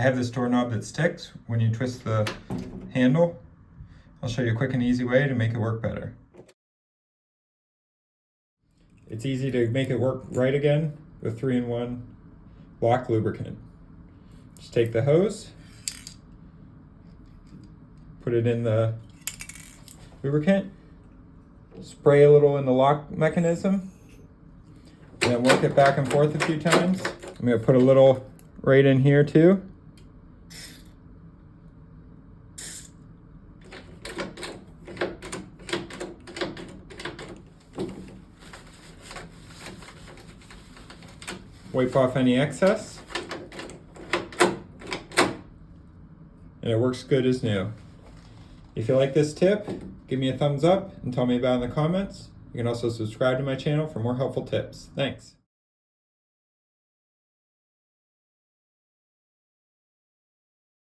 I have this doorknob that sticks when you twist the handle. I'll show you a quick and easy way to make it work better. It's easy to make it work right again with 3-in-1 Lock Lubricant. Just take the hose, put it in the lubricant, spray a little in the lock mechanism, and then work it back and forth a few times. I'm going to put a little right in here too. Wipe off any excess, and it works good as new. If you like this tip, give me a thumbs up and tell me about it in the comments. You can also subscribe to my channel for more helpful tips. Thanks.